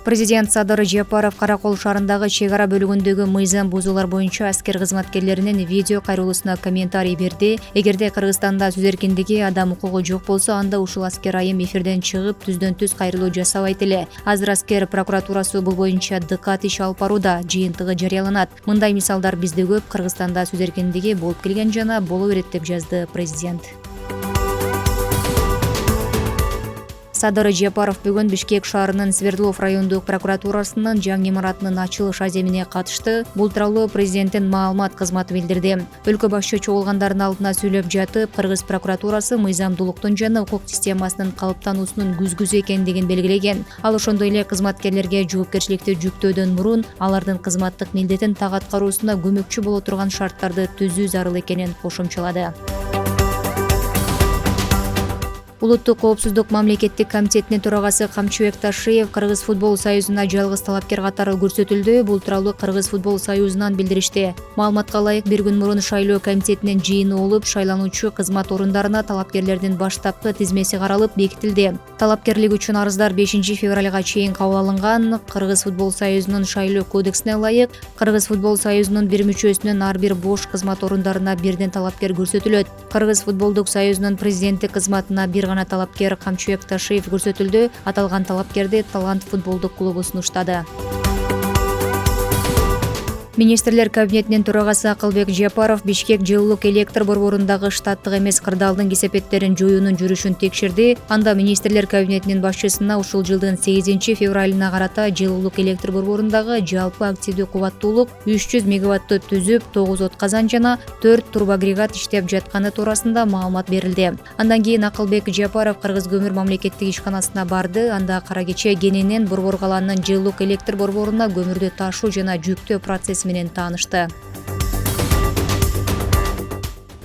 Президент Садыр Жапаров Каракол шаарындагы чек ара бөлүгүндөгү мыйзам бузуулар боюнча аскер кызматкерлеринин видео кайрылуусуна комментарий берди. Эгерде Кыргызстанда сөз эркиндиги, адам укугу жок болсо, анда ушул аскер айым эфирден чыгып, түздөн-түз кайрылуу жасабайт эле. Азыр аскер прокуратурасы бул боюнча дыкат иш алып барууда, жыйынтыгы жарыяланат. Мындай мисалдар бизде көп. Кыргызстанда сөз эркиндиги болуп келген жана боло берет деп жазды президент. Садыр Жапаров бүгүн Бишкек шаарынын Свердлов райондук прокуратурасынын жаңы имаратынын ачылыш аземине катышты. Бул тууралуу президенттин маалымат кызматы билдирди. Өлкө башчы чогулгандардын алдына сүйлөп жатып, Кыргыз прокуратурасы мыйзамдуулуктун жана укук системасынын калыптануусунун күзгүсү экендигин белгилеген. Ал ошондой эле кызматкерлерге жоопкерчиликти жүктөөдөн мурун алардын кызматтык милдетин так аткаруусуна көмөкчү боло турган шарттарды түзүү зарыл экенин кошумчалады. Улуттук коопсуздук мамлекеттик комитетинин төрагасы Камчыбек Ташиев Кыргыз футбол союзуна жалгыз талапкер катары көрсөтүлдү. Бул тууралуу Кыргыз футбол союзунан билдиришти. Маалыматка ылайык, бир күн мурун шайлоо комитетинин жыйыны болуп, шайлануучу кызмат орундарына талапкерлердин баштапкы тизмеси каралып бекитилди. Талапкерлик үчүн арыздар 5 февралга чейин кабыл алынган. Кыргыз футбол союзунун шайлоо кодексине ылайык, Кыргыз футбол союзунун бир мүчөсүнүн ар бир бош кызмат орундарына бирден талапкер көрсөтүлөт. Кыргыз футболдук союзунун президенттик кызматына бир гана талапкер Камчыбек Ташиев көрсөтүлдү. Аталган талапкерди Талант футболдук клубу сунуштады. Министрлер кабинетинин төрагасы Акылбек Жапаров Бишкек жылуулук электр борборундагы штаттык эмес кырдаалдын кесепеттерин жоюунун жүрүшүн текшерди. Анда министрлер кабинетинин башчысына ушул жылдын 8 февралына карата жылуулук электр борборундагы жалпы активдүү кубаттуулук 300 мегаватты түзүп, 9 отказан жана 4 турбоагрегат иштеп жатканы туурасында маалымат берилди. Андан кийин Акылбек Жапаров Кыргыз көмүр мамлекеттик ишканасына барды. Анда кара кече кененен Борбор калаанын жылуулук электр борборуна көмүрдү ташуу жана жүктөө процесси менен таанышты.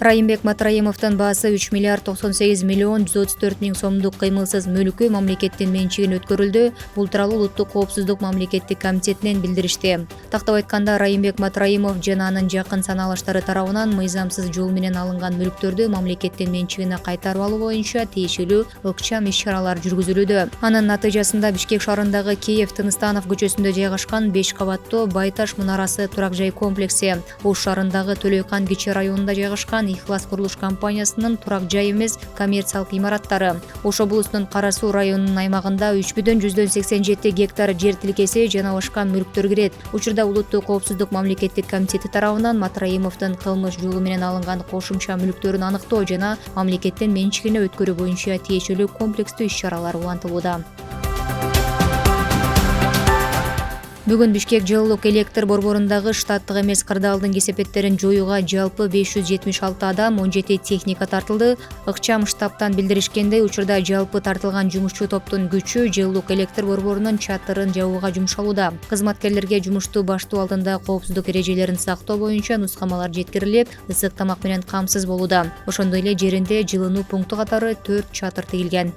Райымбек Матраимовдун баасы 3 миллиард 98 миллион 134 миң сомдук кыймылсыз мүлкү мамлекеттин менчигине өткөрүлдү. Бул тууралуу Улуттук коопсуздук мамлекеттик комитетинен билдиришти. Тактап айтканда, Райымбек Матраимов жана анын жакын саналыштары тарабынан мыйзамсыз жол менен алынган мүлктөрдү мамлекеттин менчигине кайтарып алуу боюнча тиешелүү ыкчам иш-чаралар жүргүзүлүүдө. Анын натыйжасында Бишкек шаарындагы Киев Тыныстанов көчөсүндө жайгашкан 5 кабаттуу Байташ мунарасы турак жай комплекси, Ош шаарындагы Төлөйкан кичи районунда жайгашкан Ихлас курулуш компаниясынын турак жай эмес коммерциялык имараттары, Ош облусунун Кара Суу районунун аймагында 3,187 гектар жер тилкеси жана башка мүлктөр кирет. Учурда Улуттук коопсуздук мамлекеттик комитети тарабынан Матраимовдун кылмыш жолу менен алынган кошумча мүлктөрүн аныктоо жана мамлекеттин менчигине өткөрүү боюнча тиешелүү комплекстүү иш-чаралар улантылууда. Бүгүн Бишкек жылуулук электр борборундагы штаттык эмес кырдаалдын кесепеттерин жоюуга жалпы 576 адам, 17 техника тартылды. Ыкчам штабтан билдиришкендей, учурда жалпы тартылган жумушчу топтун күчү жылуулук электр борборунун чатырын жабууга жумшалууда. Кызматкерлерге жумушту баштоо алдында коопсуздук эрежелерин сактоо боюнча нускамалар жеткирилип, ысык тамак менен камсыз болууда. Ошондой эле жеринде жылынуу пункту катары 4 чатыр тигилген.